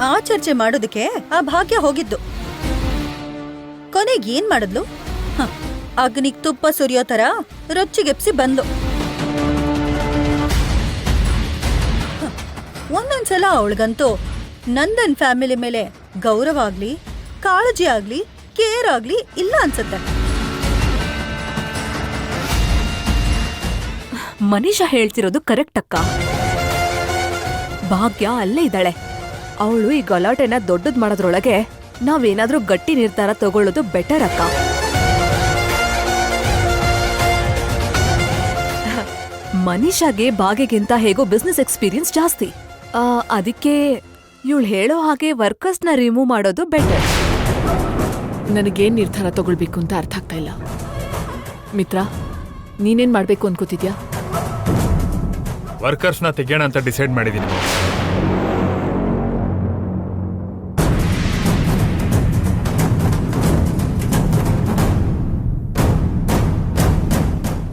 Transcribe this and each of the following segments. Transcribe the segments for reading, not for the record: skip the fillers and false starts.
ಆ ಚರ್ಚೆ ಮಾಡೋದಕ್ಕೆ ಆ ಭಾಗ್ಯ ಹೋಗಿದ್ದು. ಕೊನೆಗೆ ಏನ್ ಮಾಡಿದ್ಲು? ಅಗ್ನಿಗ್ ತುಪ್ಪ ಸುರಿಯೋ ತರ ರೊಚ್ಚಿಗೆಪ್ಸಿ ಬಂದ್ಲು. ಒಂದೊಂದ್ಸಲ ಅವಳಿಗಂತೂ ನಂದನ್ ಫ್ಯಾಮಿಲಿ ಮೇಲೆ ಗೌರವ ಆಗ್ಲಿ, ಕಾಳಜಿ ಆಗ್ಲಿ, ಕೇರ್ ಆಗ್ಲಿ ಇಲ್ಲ ಅನ್ಸುತ್ತೆ. ಮನೀಷಾ ಹೇಳ್ತಿರೋದು ಕರೆಕ್ಟ್ ಅಕ್ಕ. ಭಾಗ್ಯ ಅಲ್ಲೇ ಇದ್ದಾಳೆ. ಅವಳು ಈ ಗಲಾಟೆನ ದೊಡ್ಡದ್ ಮಾಡೋದ್ರೊಳಗೆ ನಾವೇನಾದ್ರೂ ಗಟ್ಟಿ ನಿರ್ಧಾರ ತಗೊಳ್ಳೋದು ಬೆಟರ್ ಅಕ್ಕ. ಮನೀಷಾಗೆ ಭಾಗ್ಯಗಿಂತ ಹೇಗೋ ಬಿಸ್ನೆಸ್ ಎಕ್ಸ್ಪೀರಿಯನ್ಸ್ ಜಾಸ್ತಿ. ಅದಕ್ಕೆ ಇವಳು ಹೇಳೋ ಹಾಗೆ ವರ್ಕರ್ಸ್ನ ರಿಮೂವ್ ಮಾಡೋದು ಬೆಟರ್. ನನಗೇನ್ ನಿರ್ಧಾರ ತಗೊಳ್ಬೇಕು ಅಂತ ಅರ್ಥ ಆಗ್ತಾ ಇಲ್ಲ. ಮಿತ್ರ, ನೀನೇನ್ ಮಾಡ್ಬೇಕು ಅನ್ಕೋತಿದ್ಯಾ? ವರ್ಕರ್ಸ್ನ ತೆಗೆಯೋಣ ಅಂತ ಡಿಸೈಡ್ ಮಾಡಿದೀನಿ.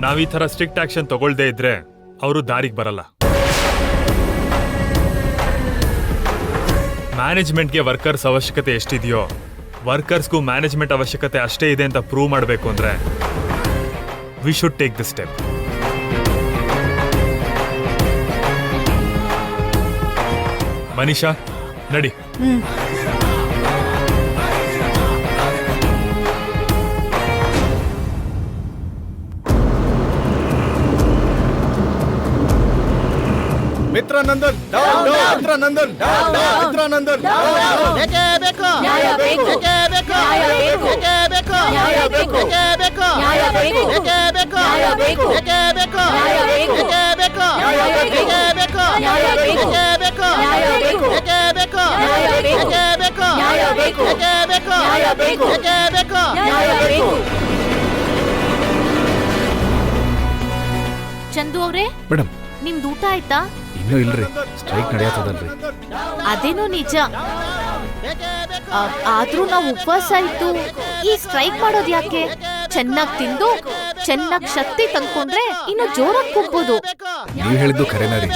ನಾವ್ ಈ ತರ ಸ್ಟ್ರಿಕ್ಟ್ ಆಕ್ಷನ್ ತಗೊಳ್ದೇ ಇದ್ರೆ ಅವರು ದಾರಿಗೆ ಬರಲ್ಲ. ಮ್ಯಾನೇಜ್ಮೆಂಟ್ಗೆ ವರ್ಕರ್ಸ್ ಅವಶ್ಯಕತೆ ಎಷ್ಟಿದೆಯೋ ವರ್ಕರ್ಸ್ಗೂ ಮ್ಯಾನೇಜ್ಮೆಂಟ್ ಅವಶ್ಯಕತೆ ಅಷ್ಟೇ ಇದೆ ಅಂತ ಪ್ರೂವ್ ಮಾಡಬೇಕು ಅಂದ್ರೆ we should take the step. Manisha, ನಡಿ. ಮಿತ್ರ ನಂದನ್, ಮಿತ್ರ ನಂದನ್, ಮಿತ್ರ ನಂದನ್, ಬೇಕೇ ಬೇಕು, ನ್ಯಾಯ ಬೇಕು, ಬೇಕೇ ಬೇಕು, ನ್ಯಾಯ ಬೇಕು, ಬೇಕೇ ಬೇಕು, ನ್ಯಾಯ ಬೇಕು, ಬೇಕೇ ಬೇಕು, ನ್ಯಾಯ ಬೇಕು, ಬೇಕೇ ಬೇಕು, ನ್ಯಾಯ ಬೇಕು, ಬೇಕೇ ಬೇಕು, ನ್ಯಾಯ ಬೇಕು, ಬೇಕೇ ಬೇಕು, ನ್ಯಾಯ ಬೇಕು, ಬೇಕೇ ಬೇಕು, ನ್ಯಾಯ ಬೇಕು, ಬೇಕೇ ಬೇಕು, ನ್ಯಾಯ ಬೇಕು, ಬೇಕೇ ಬೇಕು, ನ್ಯಾಯ ಬೇಕು, ಬೇಕೇ ಬೇಕು, ನ್ಯಾಯ ಬೇಕು, ಬೇಕೇ ಬೇಕು, ನ್ಯಾಯ ಬೇಕು, ಬೇಕೇ ಬೇಕು, ನ್ಯಾಯ ಬೇಕು. ಚಂದು ಅವ್ರೆ, ಮೇಡಮ್, ನಿಮ್ದು ಊಟ ಆಯ್ತಾ? ಇನ್ನೂ ಇಲ್ರಿ, ಸ್ಟ್ರೈಕ್ ನಡೆಯತ್ತದಲ್ರಿ. ಅದೇನೋ ನಿಜ. ಆದ್ರೂ ನಾವು ಉಪವಾಸ ಇದ್ದು ಈ ಸ್ಟ್ರೈಕ್ ಮಾಡೋದ್ ಯಾಕೆ? ಚೆನ್ನಾಗ್ ತಿಂದು ಚೆನ್ನಾಗ್ ಶಕ್ತಿ ತಂದ್ಕೊಂಡ್ರೆ ಇನ್ನು ಜೋರಾಗಿ ಕೂಗ್ಬೋದು. ನೀವ್ ಹೇಳಿದ್ದು ಖರೇನ ರೀ.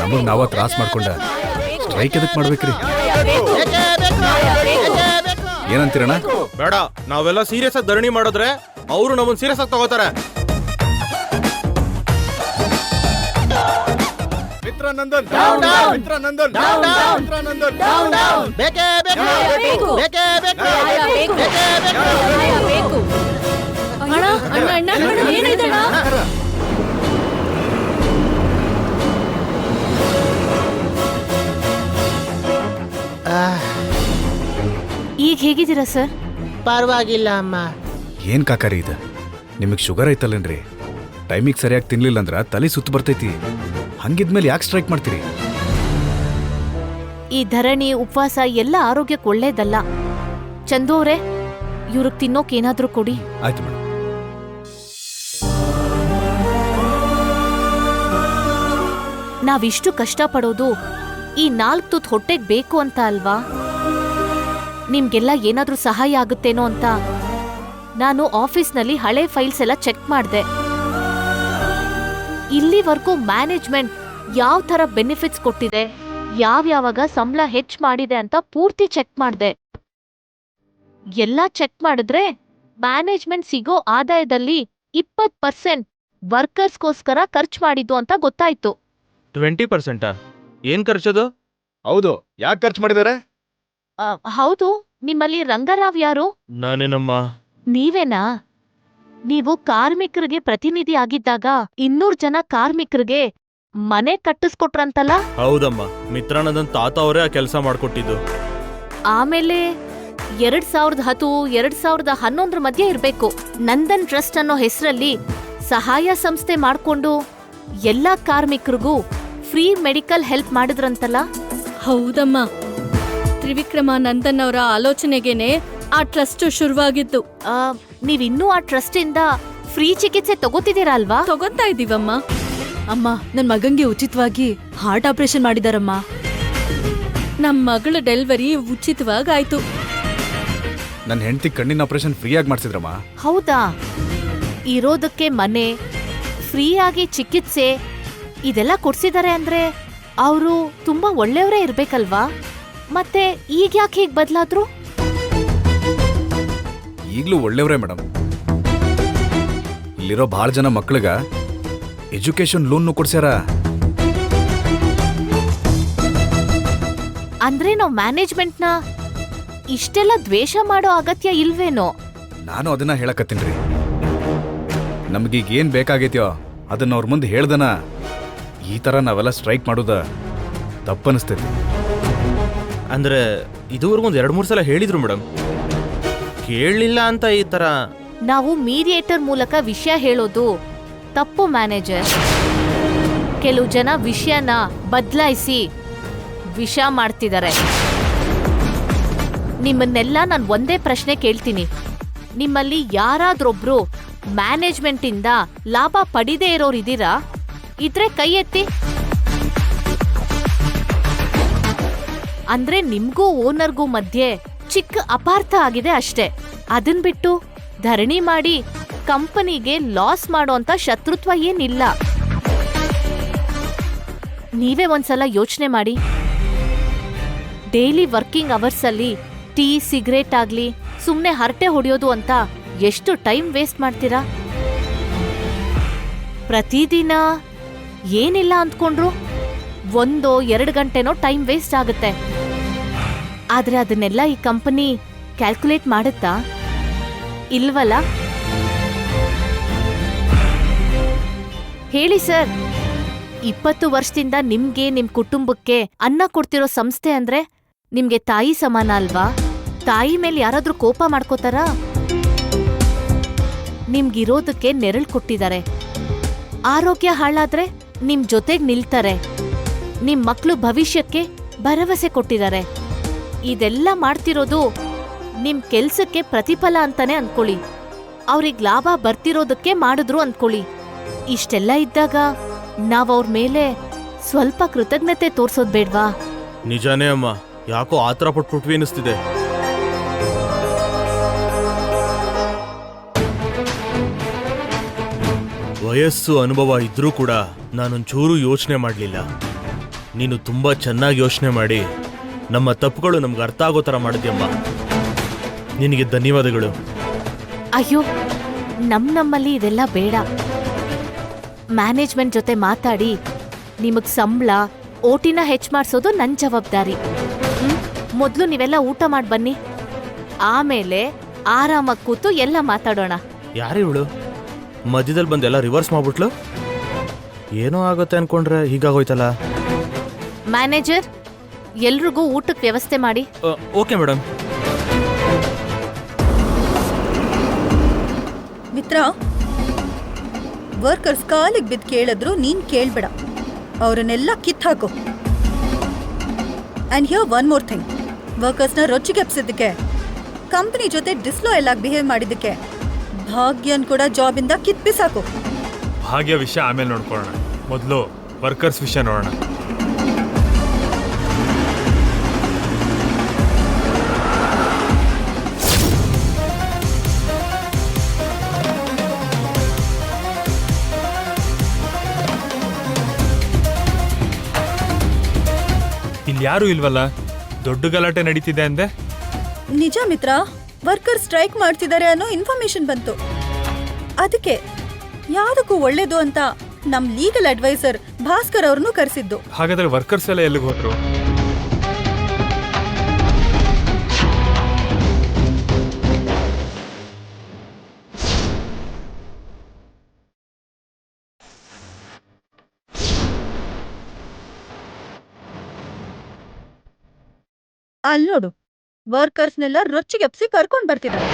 ನಮಗ್ ನಾವ ತ್ರಾಸ್ ಮಾಡ್ಕೊಂಡ ಸ್ಟ್ರೈಕ್ ಎದಕ್ ಮಾಡ್ಬೇಕ್ರಿ? ಏನಂತೀರಣ್ಣ? ಬೇಡ, ನಾವೆಲ್ಲ ಸೀರಿಯಸ್ ಆಗಿ ಧರಣಿ ಮಾಡಿದ್ರೆ ಅವರು ನಮ್ಮನ್ನ ಸೀರಿಯಸ್ ಆಗಿ ತಗೋತಾರೆ. ಮಿತ್ರ ನಂದನ್, ಮಿತ್ರ ನಂದನ್, ಮಿತ್ರ ನಂದನ್, ಬೇಕೇ ಬೇಕು, ಬೇಕೇ ಬೇಕು, ಬೇಕೇ ಬೇಕು. ಅಣ್ಣ ಅಣ್ಣ ಅಣ್ಣ ಏನಿದಣ್ಣ? ಈಗ ಹೇಗಿದ್ದೀರಾ ಸರ್? ಪರವಾಗಿಲ್ಲ ಅಮ್ಮ. ಏನ್ ಕಾಕಾರಿ ಇದು? ನಿಮಗ್ ಶುಗರ್ ಐತಲ್ಲೇನ್ರಿ? ಟೈಮಿಗೆ ಸರಿಯಾಗಿ ತಿನ್ಲಿಲ್ಲ ಅಂದ್ರ ತಲೆ ಸುತ್ತ ಬರ್ತೈತಿ. ಹಂಗಿದ್ಮೇಲೆ ಯಾಕೆ ಸ್ಟ್ರೈಕ್ ಮಾಡ್ತೀರಿ? ಈ ಧರಣಿ ಉಪವಾಸ ಎಲ್ಲ ಆರೋಗ್ಯಕ್ಕೆ ಒಳ್ಳೇದಲ್ಲ. ಚಂದು ಅವ್ರೆ, ಇವ್ರಿಗೆ ತಿನ್ನೋಕ್ ಏನಾದ್ರೂ ಕೊಡಿ. ಆಯ್ತು ಮೇಡಮ್. ನಾವಿಷ್ಟು ಕಷ್ಟ ಪಡೋದು ಈ 4 ತುತ್ತು ಹೊಟ್ಟೆಗ್ ಬೇಕು ಅಂತ ಅಲ್ವಾ? ನಿಮ್ಗೆಲ್ಲ ಏನಾದ್ರೂ ಸಹಾಯ ಆಗುತ್ತೇನೋ ಅಂತ ನಾನು ಆಫೀಸ್ನಲ್ಲಿ ಹಳೆ ಫೈಲ್ಸ್ ಎಲ್ಲ ಚೆಕ್ ಮಾಡ್ದೆ. ಇಲ್ಲಿವರೆಗೂ ಮ್ಯಾನೇಜ್ಮೆಂಟ್ ಯಾವ ತರ ಬೆನಿಫಿಟ್ಸ್ ಕೊಟ್ಟಿದೆ, ಯಾವ್ಯಾವಾಗ ಸಂಬಳ ಹೆಚ್ಚು ಮಾಡಿದೆ ಅಂತ ಪೂರ್ತಿ ಚೆಕ್ ಮಾಡ್ದೆ. ಎಲ್ಲ ಚೆಕ್ ಮಾಡಿದ್ರೆ ಮ್ಯಾನೇಜ್ಮೆಂಟ್ ಸಿಗೋ ಆದಾಯದಲ್ಲಿ 20% ವರ್ಕರ್ಸ್ಗೋಸ್ಕರ ಖರ್ಚು ಮಾಡಿದ್ದು ಅಂತ ಗೊತ್ತಾಯ್ತು. 20%? ಏನ್ ಖರ್ಚದು? ಹೌದು, ಯಾಕೆ ಖರ್ಚು ಮಾಡಿದಾರೆ? ಹೌದು, ನಿಮ್ಮಲ್ಲಿ ರಂಗರಾವ್ ಯಾರು? ನಾನೇನಮ್ಮ. ನೀವೇನಾ? ನೀವು ಕಾರ್ಮಿಕರಿಗೆ ಪ್ರತಿನಿಧಿ ಆಗಿದ್ದಾಗ 200 ಜನ ಕಾರ್ಮಿಕರಿಗೆ ಮನೆ ಕಟ್ಟಿಸ್ಕೊಟ್ರಂತಲ್ಲ? ಹೌದಮ್ಮ, ಮಿತ್ರಾನಂದನ್ ತಾತ ಅವರೇ ಆ ಕೆಲಸ ಮಾಡ್ಕೊಟ್ಟಿದ್ದು. ಆಮೇಲೆ 2010, 2011 ಮಧ್ಯೆ ಇರ್ಬೇಕು, ನಂದನ್ ಟ್ರಸ್ಟ್ ಅನ್ನೋ ಹೆಸರಲ್ಲಿ ಸಹಾಯ ಸಂಸ್ಥೆ ಮಾಡ್ಕೊಂಡು ಎಲ್ಲಾ ಕಾರ್ಮಿಕರಿಗೂ ಫ್ರೀ ಮೆಡಿಕಲ್ ಹೆಲ್ಪ್ ಮಾಡಿದ್ರಂತಲ್ಲ? ಹೌದಮ್ಮ, ತ್ರಿವಿಕ್ರಮ ನಂದನ್ ಅವರ ಆಲೋಚನೆಗೇನೆ ಆ ಟ್ರಸ್ಟ್ ಶುರುವಾಗಿತ್ತು. ನೀವಿನ್ನೂ ಆ ಟ್ರಸ್ಟ್ ಇಂದ ಫ್ರೀ ಚಿಕಿತ್ಸೆ ತಗೋತಿದ್ದೀರಾ ಅಲ್ವಾ? ತಗೋತಾ ಇದೀವಮ್ಮ. ಅಮ್ಮ, ನನ್ ಮಗಂಗೆ ಉಚಿತವಾಗಿ ಹಾರ್ಟ್ ಆಪರೇಷನ್ ಮಾಡಿದಾರಮ್ಮ. ನಮ್ ಮಗಳ ಡೆಲಿವರಿ ಉಚಿತವಾಗಾಯ್ತು. ನನ್ನ ಹೆಂಡತಿ ಕಣ್ಣಿನ ಆಪರೇಷನ್ ಫ್ರೀಯಾಗಿ ಮಾಡಿಸಿದ್ರಮ್ಮ. ಹೌದಾ? ಇರೋದಕ್ಕೆ ಮನೆ, ಫ್ರೀ ಆಗಿ ಚಿಕಿತ್ಸೆ ಇದೆಲ್ಲ ಕೊಡ್ಸಿದ್ದಾರೆ ಅಂದ್ರೆ ಅವರು ತುಂಬಾ ಒಳ್ಳೆಯವರೇ ಇರ್ಬೇಕಲ್ವಾ? ಮತ್ತೆ ಈಗ ಯಾಕೆ ಹೀಗೆ ಬದಲಾದ್ರು? ಈಗಲೂ ಒಳ್ಳೆಯವರೇ ಮೇಡಮ್. ಇಲ್ಲಿರೋ ಭಾಳ ಜನ ಮಕ್ಳಿಗ ಎಜುಕೇಶನ್ ಲೋನ್ ಕೊಡ್ಸ್ಯಾರ. ಅಂದ್ರೆ ನಾವು ಮ್ಯಾನೇಜ್ಮೆಂಟ್ನ ಇಷ್ಟೆಲ್ಲ ದ್ವೇಷ ಮಾಡೋ ಅಗತ್ಯ ಇಲ್ವೇನೋ? ನಾನು ಅದನ್ನ ಹೇಳಕತ್ತೀನ್ರಿ. ನಮಗೀಗ ಏನ್ ಬೇಕಾಗೈತ್ಯೋ ಅದನ್ನ ಅವ್ರ ಮುಂದೆ ಹೇಳ್ದನ ಈ ತರ ನಾವೆಲ್ಲ ಸ್ಟ್ರೈಕ್ ಮಾಡೋದ ತಪ್ಪನಿಸ್ತೈತಿ. ಅಂದ್ರೆ ಇದುವರೆಗೂ ಒಂದು 2-3 ಸಲ ಹೇಳಿದ್ರು ಮೇಡಮ್, ಕೇಳಲಿಲ್ಲ ಅಂತ ಈ ತರ. ನಾವು ಮೀಡಿಯೇಟರ್ ಮೂಲಕ ವಿಷಯ ಹೇಳೋದು ತಪ್ಪು ಮ್ಯಾನೇಜರ್. ಕೆಲವು ಜನ ವಿಷಯನ ಬದಲಾಯಿಸಿ ವಿಷ ಮಾಡ್ತಿದ್ದಾರೆ. ನಿಮ್ಮನ್ನೆಲ್ಲ ನಾನು ಒಂದೇ ಪ್ರಶ್ನೆ ಕೇಳ್ತೀನಿ. ನಿಮ್ಮಲ್ಲಿ ಯಾರಾದ್ರೊಬ್ರು ಮ್ಯಾನೇಜ್ಮೆಂಟಿಂದ ಲಾಭ ಪಡಿದೇ ಇರೋರಿದ್ದೀರಾ? ಇದ್ರೆ ಕೈ ಎತ್ತಿ. ಅಂದ್ರೆ ನಿಮ್ಗೂ ಓನರ್ಗೂ ಮಧ್ಯೆ ಚಿಕ್ಕ ಅಪಾರ್ಥ ಆಗಿದೆ ಅಷ್ಟೇ. ಅದನ್ ಬಿಟ್ಟು ಧರಣಿ ಮಾಡಿ ಕಂಪನಿಗೆ ಲಾಸ್ ಮಾಡೋಂಥ ಶತ್ರುತ್ವ ಏನಿಲ್ಲ. ನೀವೇ ಒಂದ್ಸಲ ಯೋಚನೆ ಮಾಡಿ. ಡೈಲಿ ವರ್ಕಿಂಗ್ ಅವರ್ಸಲ್ಲಿ ಟೀ ಸಿಗರೇಟ್ ಆಗ್ಲಿ ಸುಮ್ನೆ ಹರಟೆ ಹೊಡೆಯೋದು ಅಂತ ಎಷ್ಟು ಟೈಮ್ ವೇಸ್ಟ್ ಮಾಡ್ತೀರಾ? ಪ್ರತಿದಿನ ಏನಿಲ್ಲ ಅಂದ್ಕೊಂಡ್ರು 1-2 ಗಂಟೆನೋ ಟೈಮ್ ವೇಸ್ಟ್ ಆಗುತ್ತೆ. ಆದ್ರೆ ಅದನ್ನೆಲ್ಲ ಈ ಕಂಪನಿ ಕ್ಯಾಲ್ಕುಲೇಟ್ ಮಾಡುತ್ತಾ? ಇಲ್ವಲ್ಲ. ಹೇಳಿ ಸರ್, 20 ವರ್ಷದಿಂದ ನಿಮ್ಗೆ ನಿಮ್ ಕುಟುಂಬಕ್ಕೆ ಅನ್ನ ಕೊಡ್ತಿರೋ ಸಂಸ್ಥೆ ಅಂದ್ರೆ ನಿಮ್ಗೆ ತಾಯಿ ಸಮಾನ ಅಲ್ವಾ? ತಾಯಿ ಮೇಲೆ ಯಾರಾದ್ರೂ ಕೋಪ ಮಾಡ್ಕೋತಾರಾ? ನಿಮ್ಗಿರೋದಕ್ಕೆ ನೆರಳು ಕೊಟ್ಟಿದ್ದಾರೆ. ಆರೋಗ್ಯ ಹಾಳಾದ್ರೆ ನಿಮ್ ಜೊತೆಗ್ ನಿಲ್ತಾರೆ. ನಿಮ್ ಮಕ್ಳು ಭವಿಷ್ಯಕ್ಕೆ ಭರವಸೆ ಕೊಟ್ಟಿದ್ದಾರೆ. ಇದೆಲ್ಲ ಮಾಡ್ತಿರೋದು ನಿಮ್ ಕೆಲ್ಸಕ್ಕೆ ಪ್ರತಿಫಲ ಅಂತಾನೆ ಅನ್ಕೊಳ್ಳಿ. ಅವ್ರಿಗ್ ಲಾಭ ಬರ್ತಿರೋದಕ್ಕೆ ಮಾಡಿದ್ರು ಅನ್ಕೊಳ್ಳಿ. ಇಷ್ಟೆಲ್ಲ ಇದ್ದಾಗ ನಾವ್ ಅವ್ರ ಮೇಲೆ ಸ್ವಲ್ಪ ಕೃತಜ್ಞತೆ ತೋರ್ಸೋದ್ ಬೇಡ್ವಾ? ನಿಜಾನೇ ಅಮ್ಮ, ಯಾಕೋ ಆತರ ಪಟ್ಬಿಟ್ವಿ ಅನಿಸ್ತಿದೆ. ವಯಸ್ಸು ಅನುಭವ ಇದ್ರೂ ಕೂಡ ನಾನೊಂಚೂರು ಯೋಚನೆ ಮಾಡಲಿಲ್ಲ. ನೀನು ತುಂಬಾ ಚೆನ್ನಾಗಿ ಯೋಚನೆ ಮಾಡಿ ನಮ್ಮ ತಪ್ಪುಗಳು ನಮ್ಗೆ ಅರ್ಥ ಆಗೋ ಥರ ಮಾಡಿದ್ಯಮ್ಮ. ನಿನಗೆ ಧನ್ಯವಾದಗಳು. ಅಯ್ಯೋ, ನಮ್ಮಲ್ಲಿ ಇದೆಲ್ಲ ಬೇಡ. ಮ್ಯಾನೇಜ್ಮೆಂಟ್ ಜೊತೆ ಮಾತಾಡಿ ನಿಮಗ್ ಸಂಬಳ ಓಟಿನ ಹೆಚ್ಚು ಮಾಡಿಸೋದು ನನ್ನ ಜವಾಬ್ದಾರಿ. ಮೊದಲು ನೀವೆಲ್ಲ ಊಟ ಮಾಡಿ ಬನ್ನಿ, ಆಮೇಲೆ ಆರಾಮಾಗಿ ಕೂತು ಎಲ್ಲ ಮಾತಾಡೋಣ. ಯಾರು ಇವಳು ಮಧ್ಯದಲ್ಲಿ ಬಂದೆಲ್ಲ ರಿವರ್ಸ್ ಮಾಡ್ಬಿಟ್ಲು? ಏನೋ ಆಗುತ್ತೆ ಅನ್ಕೊಂಡ್ರೆ ಹೀಗಾಗೋಯ್ತಲ್ಲ. ಮ್ಯಾನೇಜರ್, ಎಲ್ರಿಗೂ ಊಟಕ್ಕೆ ವ್ಯವಸ್ಥೆ ಮಾಡಿ. Okay madam. ಮಿತ್ರ, ವರ್ಕರ್ಸ್ ಕಾಲಿಗೆ ಬಿದ್ದು ಕೇಳಿದ್ರು ನೀನ್ ಕೇಳ್ಬೇಡ, ಅವರನ್ನೆಲ್ಲ ಕಿತ್ತಾಕು. And here one more thing, ವರ್ಕರ್ಸ್ನ ರೊಚ್ಚಿಗೆಪ್ಸಿದ್ದಕ್ಕೆ, ಕಂಪನಿ ಜೊತೆ ಡಿಸ್ಲಾಯಲ್ ಆಗಿ ಬಿಹೇವ್ ಮಾಡಿದ್ದಕ್ಕೆ ಭಾಗ್ಯನ್ ಕೂಡ ಜಾಬಿಂದ ಕಿತ್ಬಿಸಾಕು. ಭಾಗ್ಯ ವಿಷಯ ಆಮೇಲೆ ನೋಡ್ಕೊಳ್ಳೋಣ, ಮೊದಲು ವರ್ಕರ್ಸ್ ವಿಷಯ ನೋಡೋಣ. ಇಲ್ಲಿ ಯಾರು ಇಲ್ವಲ್ಲ, ದೊಡ್ಡ ಗಲಾಟೆ ನಡೀತಿದೆ ಅಂದೆ. ನಿಜ ಮಿತ್ರ, ವರ್ಕರ್ ಸ್ಟ್ರೈಕ್ ಮಾಡ್ತಿದ್ದಾರೆ ಅನ್ನೋ ಇನ್ಫಾರ್ಮೇಶನ್ ಬಂತು. ಅದಕ್ಕೆ ಯಾವುದಕ್ಕೂ ಒಳ್ಳೇದು ಅಂತ ನಮ್ ಲೀಗಲ್ ಅಡ್ವೈಸರ್ ಭಾಸ್ಕರ್ ಅವ್ರನ್ನು ಕರೆಸಿದ್ದು. ಹಾಗಾದ್ರೆ ವರ್ಕರ್ಸ್ ಎಲ್ಲ ಎಲ್ಲಿಗೆ ಹೋದ್ರು? ಅಲ್ಲಿ ನೋಡು, ವರ್ಕರ್ಸ್ನೆಲ್ಲ ರೊಚ್ಚಿಗೆಪ್ಸಿ ಕರ್ಕೊಂಡ್ ಬರ್ತಿದ್ದಾರೆ.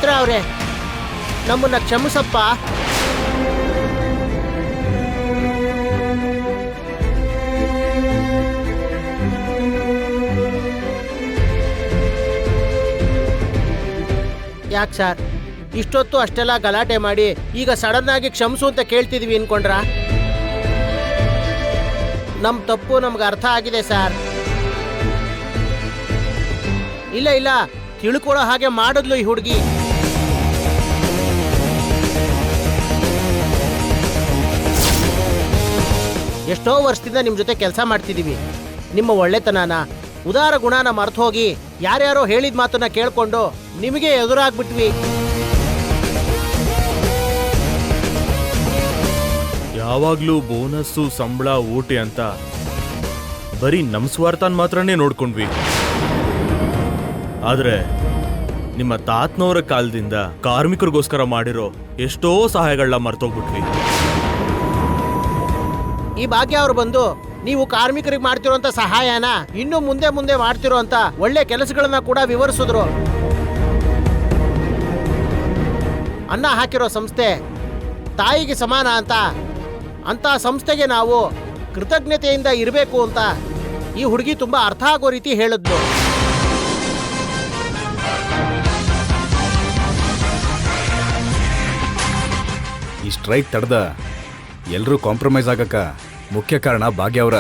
ಮಿತ್ರ ಅವರೇ, ನಮ್ಮನ್ನ ಕ್ಷಮಿಸಪ್ಪ. ಯಾಕೆ ಸರ್ ಇಷ್ಟೊತ್ತು ಅಷ್ಟೆಲ್ಲ ಗಲಾಟೆ ಮಾಡಿ ಈಗ ಸಡನ್ ಆಗಿ ಕ್ಷಮಿಸು ಅಂತ ಕೇಳ್ತಿದ್ವಿ ಅನ್ಕೊಂಡ್ರ? ನಮ್ ತಪ್ಪು ನಮ್ಗೆ ಅರ್ಥ ಆಗಿದೆ ಸರ್. ಇಲ್ಲ ಇಲ್ಲ, ತಿಳ್ಕೊಳ್ಳೋ ಹಾಗೆ ಮಾಡಿದ್ಲು ಈ ಹುಡುಗಿ. ಎಷ್ಟೋ ವರ್ಷದಿಂದ ನಿಮ್ ಜೊತೆ ಕೆಲಸ ಮಾಡ್ತಿದೀವಿ. ನಿಮ್ಮ ಒಳ್ಳೆತನನ, ಉದಾರ ಗುಣನ ಮರ್ತು ಹೋಗಿ ಯಾರ್ಯಾರೋ ಹೇಳಿದ ಮಾತನ್ನ ಕೇಳ್ಕೊಂಡು ನಿಮಗೆ ಎದುರಾಗ್ಬಿಟ್ವಿ. ಯಾವಾಗ್ಲೂ ಬೋನಸ್ಸು, ಸಂಬಳ, ಊಟಿ ಅಂತ ಬರೀ ನಮ್ ಸ್ವಾರ್ಥನ್ ಮಾತ್ರನೇ ನೋಡ್ಕೊಂಡ್ವಿ. ಆದ್ರೆ ನಿಮ್ಮ ತಾತನವರ ಕಾಲದಿಂದ ಕಾರ್ಮಿಕರಿಗೋಸ್ಕರ ಮಾಡಿರೋ ಎಷ್ಟೋ ಸಹಾಯಗಳನ್ನ ಮರ್ತೋಗ್ಬಿಟ್ವಿ. ಈ ಭಾಗ್ಯ ಅವ್ರು ಬಂದು ನೀವು ಕಾರ್ಮಿಕರಿಗೆ ಮಾಡ್ತಿರೋಂಥ ಸಹಾಯನ ಇನ್ನು ಮುಂದೆ ಮುಂದೆ ಮಾಡ್ತಿರೋ ಅಂತ ಒಳ್ಳೆ ಕೆಲಸಗಳನ್ನ ಕೂಡ ವಿವರಿಸಿದ್ರು. ಅನ್ನ ಹಾಕಿರೋ ಸಂಸ್ಥೆ ತಾಯಿಗೆ ಸಮಾನ ಅಂತ ಸಂಸ್ಥೆಗೆ ನಾವು ಕೃತಜ್ಞತೆಯಿಂದ ಇರಬೇಕು ಅಂತ ಈ ಹುಡುಗಿ ತುಂಬಾ ಅರ್ಥ ಆಗೋ ರೀತಿ ಹೇಳಿದ್ಲು. ಈ ಸ್ಟ್ರೈಕ್ ತಡೆದ ಎಲ್ಲರೂ ಕಾಂಪ್ರಮೈಸ್ ಆಗಕ್ಕ ಮುಖ್ಯ ಕಾರಣ ಭಾಗ್ಯ ಅವರ.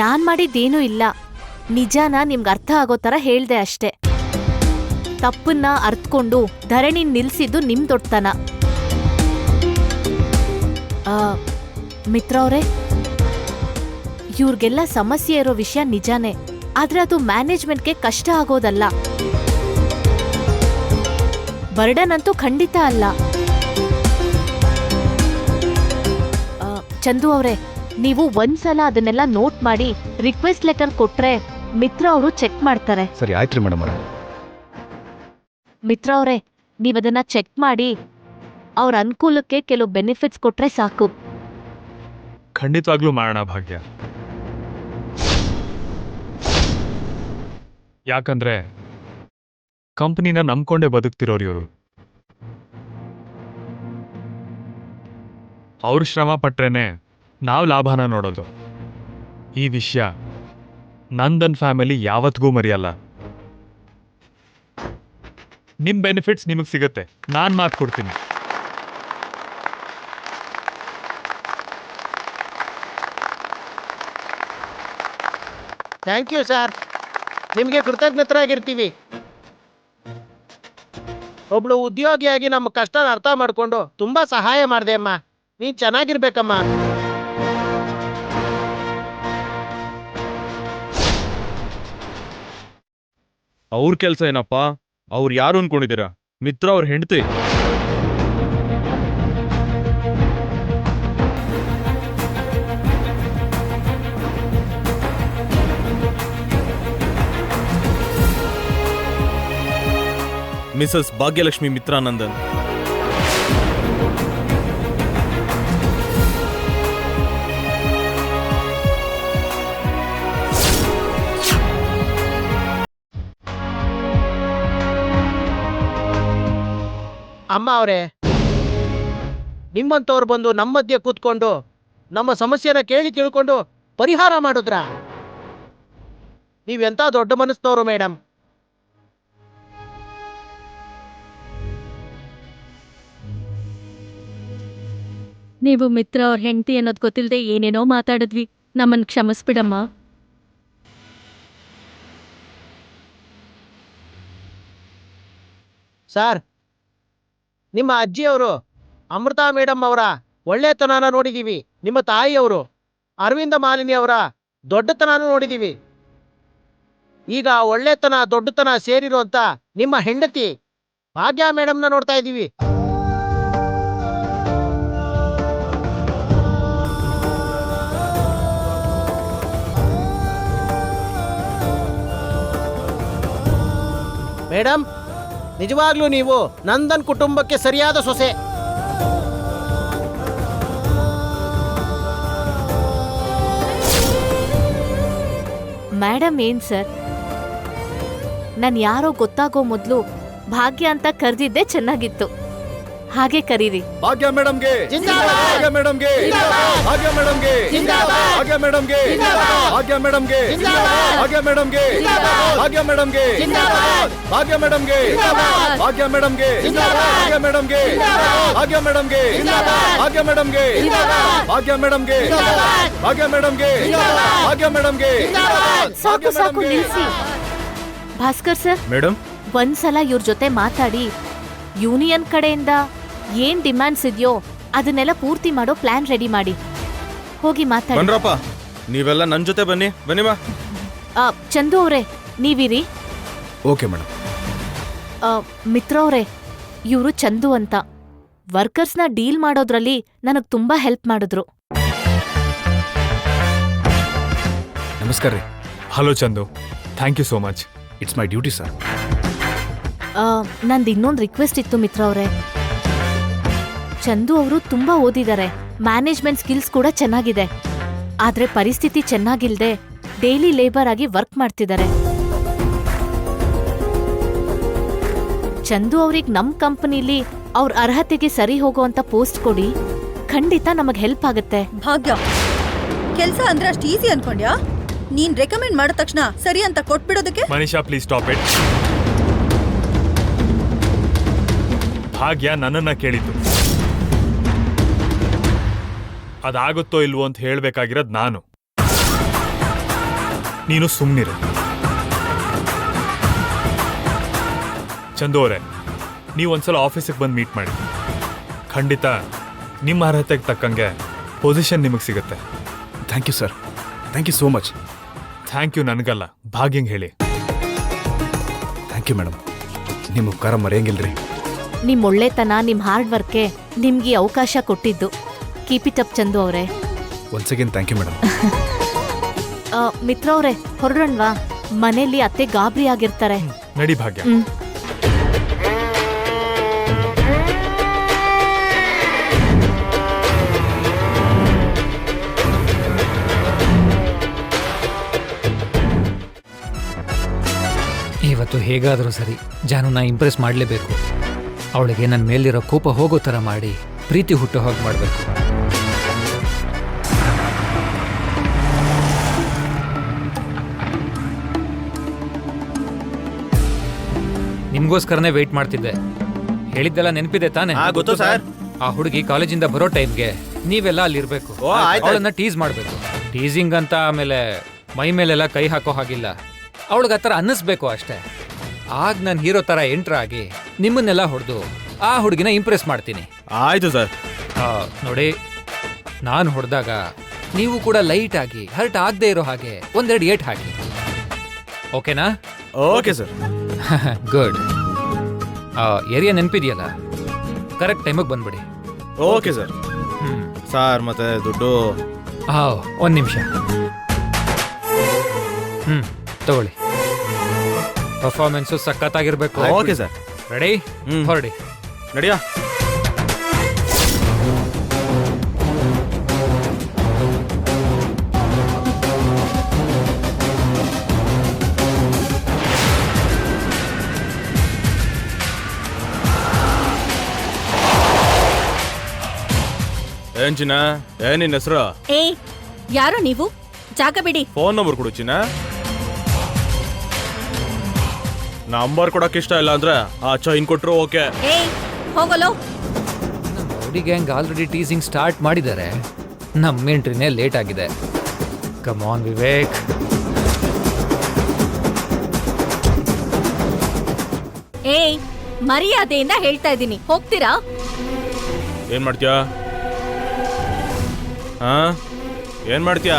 ನಾನ್ ಮಾಡಿದ್ದೇನೂ ಇಲ್ಲ, ನಿಜಾನ ನಿಮ್ಗೆ ಅರ್ಥ ಆಗೋ ಥರ ಹೇಳ್ದೆ ಅಷ್ಟೆ. ತಪ್ಪನ್ನ ಅರ್ಥಕೊಂಡು ಧರಣಿ ನಿಲ್ಸಿದ್ದು ನಿಮ್ ದೊಡ್ಡತನ. ಮಿತ್ರ ಅವ್ರೆ, ಇವ್ರಿಗೆಲ್ಲ ಸಮಸ್ಯೆ ಇರೋ ವಿಷಯ ನಿಜಾನೇ, ಆದ್ರೆ ಅದು ಮ್ಯಾನೇಜ್ಮೆಂಟ್ಗೆ ಕಷ್ಟ ಆಗೋದಲ್ಲ. ಬರ್ಡನ್ ಅಂತೂ ಖಂಡಿತ ಅಲ್ಲ. ಚಂದು ಅವ್ರೆ, ನೀವು ಒಂದ್ಸಲ ಅದನ್ನೆಲ್ಲ ನೋಟ್ ಮಾಡಿ ರಿಕ್ವೆಸ್ಟ್ ಲೆಟರ್ ಕೊಟ್ರೆ ಮಿತ್ರ ಅವರು ಚೆಕ್ ಮಾಡ್ತಾರೆ. ಸರಿ ಆಯ್ತ್ರಿ ಮೇಡಮ್ ಅವರ. ಮಿತ್ರ ಅವ್ರೆ, ನೀವದನ್ನ ಚೆಕ್ ಮಾಡಿ ಅವ್ರ ಅನುಕೂಲಕ್ಕೆ ಕೆಲವು ಬೆನಿಫಿಟ್ಸ್ ಕೊಟ್ರೆ ಸಾಕು. ಖಂಡಿತವಾಗ್ಲೂ ಮಾಡೋಣ ಭಾಗ್ಯ. ಯಾಕಂದ್ರೆ ಕಂಪನಿನ ನಂಬ್ಕೊಂಡೇ ಬದುಕ್ತಿರೋರು ಇವರು. ಅವ್ರ ಶ್ರಮ ಪಟ್ರೇನೆ ನಾವು ಲಾಭನ ನೋಡೋದು. ಈ ವಿಷಯ ನಂದನ್ ಫ್ಯಾಮಿಲಿ ಯಾವತ್ತಿಗೂ ಮರೆಯಲ್ಲ. ನಿಮ್ ಬೆನಿಫಿಟ್ಸ್ ನಿಮಗೆ ಸಿಗುತ್ತೆ, ನಾನು ಮಾತು ಕೊಡ್ತೀನಿ. ಥ್ಯಾಂಕ್ ಯು ಸರ್, ನಿಮಗೆ ಕೃತಜ್ಞತರಾಗಿರ್ತೀವಿ. ಒಬ್ಳು ಉದ್ಯೋಗಿಯಾಗಿ ನಮ್ಮ ಕಷ್ಟನ ಅರ್ಥ ಮಾಡಿಕೊಂಡು ತುಂಬಾ ಸಹಾಯ ಮಾಡಿದೆ ಅಮ್ಮ. ನೀನ್ ಚೆನ್ನಾಗಿರ್ಬೇಕಮ್ಮ. ಅವ್ರ ಕೆಲ್ಸ ಏನಪ್ಪಾ? ಅವ್ರು ಯಾರು ಅನ್ಕೊಂಡಿದ್ದೀರಾ? ಮಿತ್ರ ಅವ್ರ ಹೆಂಡತಿ. ಮಿಸಸ್ ಭಾಗ್ಯಲಕ್ಷ್ಮಿ ಮಿತ್ರಾನಂದನ್. ಅಮ್ಮ ಅವರೇ, ನಿಮ್ಮಂತವ್ರು ಬಂದು ನಮ್ಮ ಮಧ್ಯೆ ಕೂತ್ಕೊಂಡು ನಮ್ಮ ಸಮಸ್ಯೆನ ಕೇಳಿ ತಿಳ್ಕೊಂಡು ಪರಿಹಾರ ಮಾಡಿದ್ರ? ನೀವೆಂತ ದೊಡ್ಡ ಮನಸ್ಸಿನವರು ಮೇಡಮ್. ನೀವು ಮಿತ್ರ ಅವ್ರ ಹೆಂಡತಿ ಅನ್ನೋದು ಗೊತ್ತಿಲ್ಲದೆ ಏನೇನೋ ಮಾತಾಡಿದ್ವಿ. ನಮ್ಮನ್ನು ಕ್ಷಮಿಸ್ಬಿಡಮ್ಮ. ಸರ್, ನಿಮ್ಮ ಅಜ್ಜಿಯವರು ಅಮೃತಾ ಮೇಡಮ್ ಅವರ ಒಳ್ಳೆತನನ ನೋಡಿದೀವಿ. ನಿಮ್ಮ ತಾಯಿಯವರು ಅರವಿಂದ ಮಾಲಿನಿ ಅವರ ದೊಡ್ಡತನ ನೋಡಿದೀವಿ. ಈಗ ಒಳ್ಳೆತನ ದೊಡ್ಡತನ ಸೇರಿರುವಂತ ನಿಮ್ಮ ಹೆಂಡತಿ ಭಾಗ್ಯ ಮೇಡಮ್ನ ನೋಡ್ತಾ ಇದ್ದೀವಿ. ಮೇಡಮ್, ನಿಜವಾಗ್ಲೂ ನೀವು ನಂದನ್ ಕುಟುಂಬಕ್ಕೆ ಸರಿಯಾದ ಸೊಸೆ. ಮೇಡಮ್ ಏನ್ ಸರ್, ನಾನು ಯಾರೋ ಗೊತ್ತಾಗೋ ಮೊದಲು ಭಾಗ್ಯ ಅಂತ ಕರೆದಿದ್ದೆ ಚೆನ್ನಾಗಿತ್ತು. ಹಾಗೆ ಕರೀರಿ. ಭಾಗ್ಯ ಮೇಡಮ್ಗೆ, ಭಾಗ್ಯ ಮೇಡಮ್ಗೆ, ಭಾಗ್ಯ ಮೇಡಮ್ಗೆ, ಭಾಗ್ಯ ಮೇಡಮ್ಗೆ, ಭಾಗ್ಯ ಮೇಡಮ್ಗೆ, ಭಾಗ್ಯ ಮೇಡಮ್ಗೆ, ಭಾಗ್ಯ ಮೇಡಮ್ಗೆ, ಭಾಗ್ಯ ಮೇಡಮ್ಗೆ, ಭಾಗ್ಯ ಮೇಡಮ್ಗೆ, ಭಾಗ್ಯ ಮೇಡಮ್ಗೆ, ಭಾಗ್ಯ ಮೇಡಮ್ಗೆ, ಭಾಗ್ಯ ಮೇಡಮ್ಗೆ, ಭಾಗ್ಯ ಮೇಡಮ್ಗೆ, ಭಾಗ್ಯ ಮೇಡಮ್ಗೆ, ಭಾಗ್ಯ ಮೇಡಮ್ಗೆ. ಸಾಕು ಸಾಕು ನಿಲ್ಸಿ. ಭಾಸ್ಕರ್ ಸರ್, ಮೇಡಮ್, ಒಂದ್ಸಲ ಇವ್ರ ಜೊತೆ ಮಾತಾಡಿ ಯೂನಿಯನ್ ಕಡೆಯಿಂದ ಏನ್ ಡಿಮ್ಯಾಂಡ್ಸ್ ಇದೆಯೋ ಅದನ್ನೆಲ್ಲ ಪೂರ್ತಿ ಮಾಡೋ ಪ್ಲಾನ್ ರೆಡಿ ಮಾಡಿ. ಹೋಗಿ ಮಾತಾಡಿ. ಬನ್ರಪ್ಪ, ನೀವೆಲ್ಲ ನನ್ನ ಜೊತೆ ಬನ್ನಿ. ಬನ್ನಿಮಾ. ಚಂದು ಅವರೇ ನೀವಿರಿ. Okay madam. ಮಿತ್ರ ಅವರೇ, ಇವರು ಚಂದು ಅಂತ ವರ್ಕರ್ಸ್ನ ಡೀಲ್ ಮಾಡೋದ್ರಲ್ಲಿ ನನಗ್ ತುಂಬಾ ಹೆಲ್ಪ್ ಮಾಡಿದ್ರು. ನಮಸ್ಕಾರ ರೀ. Hello Chandu, thank you so much. It's my duty sir. ನಂದು ಇನ್ನೊಂದು ರಿಕ್ವೆಸ್ಟ್ ಇತ್ತು ಮಿತ್ರ ಅವರೇ. ಚಂದು ಅವರು ತುಂಬಾ ಓದಿದ್ದಾರೆ, ಮ್ಯಾನೇಜ್ಮೆಂಟ್ ಸ್ಕಿಲ್ಸ್ ಕೂಡ ಚೆನ್ನಾಗಿದೆ. ಆದ್ರೆ ಪರಿಸ್ಥಿತಿ ಚೆನ್ನಾಗಿಲ್ದೆ ಡೈಲಿ ಲೇಬರ್ ಆಗಿ ವರ್ಕ್ ಮಾಡ್ತಿದ್ದಾರೆ. ಚಂದು ಅವ್ರಿಗೆ ನಮ್ ಕಂಪನಿಲಿ ಅವ್ರ ಅರ್ಹತೆಗೆ ಸರಿ ಹೋಗುವಂತ ಪೋಸ್ಟ್ ಕೊಡಿ, ಖಂಡಿತ ನಮಗ್ ಹೆಲ್ಪ್ ಆಗುತ್ತೆ. ಭಾಗ್ಯ, ಕೆಲ್ಸ ಅಂದ್ರೆ ಅಷ್ಟು ಈಸಿ ಅನ್ಕೊಂಡ್ಯಾ? ನೀನ್ ರೆಕಮೆಂಡ್ ಮಾಡಿದ ತಕ್ಷಣ ಸರಿ ಅಂತ ಕೊಟ್ಬಿಡೋದಕ್ಕೆ? Manisha, please stop it. Bhagya ನನ್ನನ್ನ ಕೇಳಿದ್ದು, ಅದಾಗುತ್ತೋ ಇಲ್ವೋ ಅಂತ ಹೇಳ್ಬೇಕಾಗಿರೋದು ನಾನು. ನೀನು ಸುಮ್ನಿರು. ಚಂದು ಅವರೇ, ನೀವು ಒಂದ್ಸಲ ಆಫೀಸಿಗೆ ಬಂದು ಮೀಟ್ ಮಾಡಿ. ಖಂಡಿತ ನಿಮ್ಮ ಅರ್ಹತೆಗೆ ತಕ್ಕಂಗೆ ಪೊಸಿಷನ್ ನಿಮಗೆ ಸಿಗುತ್ತೆ. Thank you sir. Thank you so much. Thank you ನನಗಲ್ಲ, ಭಾಗ್ಯಂಗೆ ಹೇಳಿ. Thank you madam. ನಿಮ್ಮ ಉಪಕಾರ ಮರೆಯಂಗಿಲ್ರಿ. ನಿಮ್ ಒಳ್ಳೆತನ, ನಿಮ್ ಹಾರ್ಡ್ ವರ್ಕೆ ನಿಮ್ಗೆ ಅವಕಾಶ ಕೊಟ್ಟಿದ್ದು. ಕೀಪ್ ಇಟ್ ಅಪ್ ಚಂದು ಅವರೇ. Once again thank you madam. Mitra ಅವರೇ, ಹೊರಡೋಣವಾ? ಮನೇಲಿ ಅತ್ತೆ ಗಾಬರಿ ಆಗಿರ್ತಾರೆ. ನಡಿ ಭಾಗ್ಯ. ಇವತ್ತು ಹೇಗಾದರೂ ಸರಿ ಜಾನುನ ಇಂಪ್ರೆಸ್ ಮಾಡಲೇಬೇಕು. ಅವಳಿಗೆ ನನ್ನ ಮೇಲಿರೋ ಕೋಪ ಹೋಗೋ ಥರ ಮಾಡಿ ಪ್ರೀತಿ ಹುಟ್ಟು ಹೋಗಿ ಮಾಡಬೇಕು. ನಿಮ್ಗೋಸ್ಕರನೇ ವೆಯ್ಟ್ ಮಾಡ್ತಿದ್ದೆ. ಹೇಳಿದ್ದೆಲ್ಲ ನೆನಪಿದೆ ತಾನೇ? ಗೊತ್ತು ಸರ್. ಆ ಹುಡುಗಿ ಕಾಲೇಜಿಂದ ಬರೋ ಟೈಮ್ಗೆ ನೀವೆಲ್ಲ ಅಲ್ಲಿರ್ಬೇಕು. ಅವಳನ್ನ ಟೀಸ್ ಮಾಡಬೇಕು. ಟೀಸಿಂಗ್ ಅಂತ ಆಮೇಲೆ ಮೈ ಮೇಲೆಲ್ಲ ಕೈ ಹಾಕೋ ಹಾಗಿಲ್ಲ. ಅವಳಿಗೆ ಆ ಥರ ಅನ್ನಿಸ್ಬೇಕು ಅಷ್ಟೇ. ಆಗ ನಾನು ಹೀರೋ ಥರ ಎಂಟ್ರ್ ಆಗಿ ನಿಮ್ಮನ್ನೆಲ್ಲ ಹೊಡೆದು ಆ ಹುಡುಗಿನ ಇಂಪ್ರೆಸ್ ಮಾಡ್ತೀನಿ. ಆಯ್ತು ಸರ್. ನೋಡಿ, ನಾನು ಹೊಡೆದಾಗ ನೀವು ಕೂಡ ಲೈಟ್ ಆಗಿ ಹರ್ಟ್ ಆಗದೆ ಇರೋ ಹಾಗೆ ಒಂದೆರಡು ಏಟ್ ಹಾಕಿ. ಓಕೆನಾ? Okay sir. ಗುಡ್. ಏರಿಯಾ ನೆನಪಿದೆಯಲ್ಲ, ಕರೆಕ್ಟ್ ಟೈಮಿಗೆ ಬಂದ್ಬಿಡಿ. Okay sir. ಸರ್ ಮತ್ತೆ ದುಡ್ಡು? ಒಂದು ನಿಮಿಷ. ತಗೊಳ್ಳಿ. ಪರ್ಫಾರ್ಮೆನ್ಸು ಸಖತ್ತಾಗಿರ್ಬೇಕು. Okay sir. ರೆಡಿ? ಹೊರಡಿ. ನಡಿಯಾ. ಏನ್ ಚಿನ್ನ, ಏನ್ ನಿನ್ನ ಹೆಸರು? ಯಾರೋ ನೀವು? ಜಾಗ ಬಿಡಿ. ಫೋನ್ ನಂಬರ್ ಕೊಡು ಚಿನ್ನ. ನಂಬರ್ ಕೊಡಕ್ ಇಷ್ಟ ಇಲ್ಲ ಅಂದ್ರೆ ಆ ಚೈನ್ ಕೊಟ್ರು ಓಕೆ. ಹೋಗಲೋ. Rowdy gang already teasing start ಮಾಡಿದ್ದಾರೆ. ನಮ್ಮ ಎಂಟ್ರಿನೇ ಲೇಟ್ ಆಗಿದೆ. Come on Vivek. ಮರ್ಯಾದೆಯಿಂದ ಹೇಳ್ತಾ ಇದ್ದೀನಿ, ಹೋಗ್ತೀರಾ? ಏನ್ ಮಾಡ್ತೀಯಾ? ಏನ್ ಮಾಡ್ತೀಯಾ?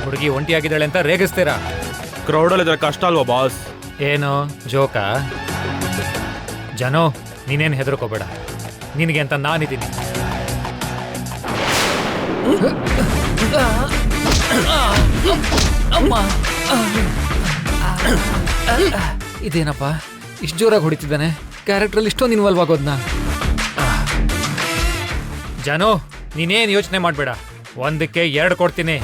ಹುಡುಗಿ ಒಂಟಿಯಾಗಿದ್ದಾಳೆ ಅಂತ ರೇಗಿಸ್ತೀರಾ? ಕ್ರೌಡಲ್ಲಿದ್ರೆ ಕಷ್ಟ ಅಲ್ವಾ ಬಾಸ್? ಏನು ಜೋಕಾ? ಜನೋ, ನೀನೇನು ಹೆದರ್ಕೋಬೇಡ. ನಿನಗೆ ಅಂತ ನಾನಿದ್ದೀನಿ. ಇದೇನಪ್ಪ ಇಷ್ಟು ಜೋರಾಗಿ ಹೊಡಿತಿದ್ದಾನೆ? ಕ್ಯಾರೆಕ್ಟ್ರಲ್ಲಿ ಇಷ್ಟೊಂದು ಇನ್ವಾಲ್ವ್ ಆಗೋದ್ನ? ಜಾನು, ನೀನೇನು ಯೋಚನೆ ಮಾಡಬೇಡ, ಒಂದಕ್ಕೆ 2 ಕೊಡ್ತೀನಿ.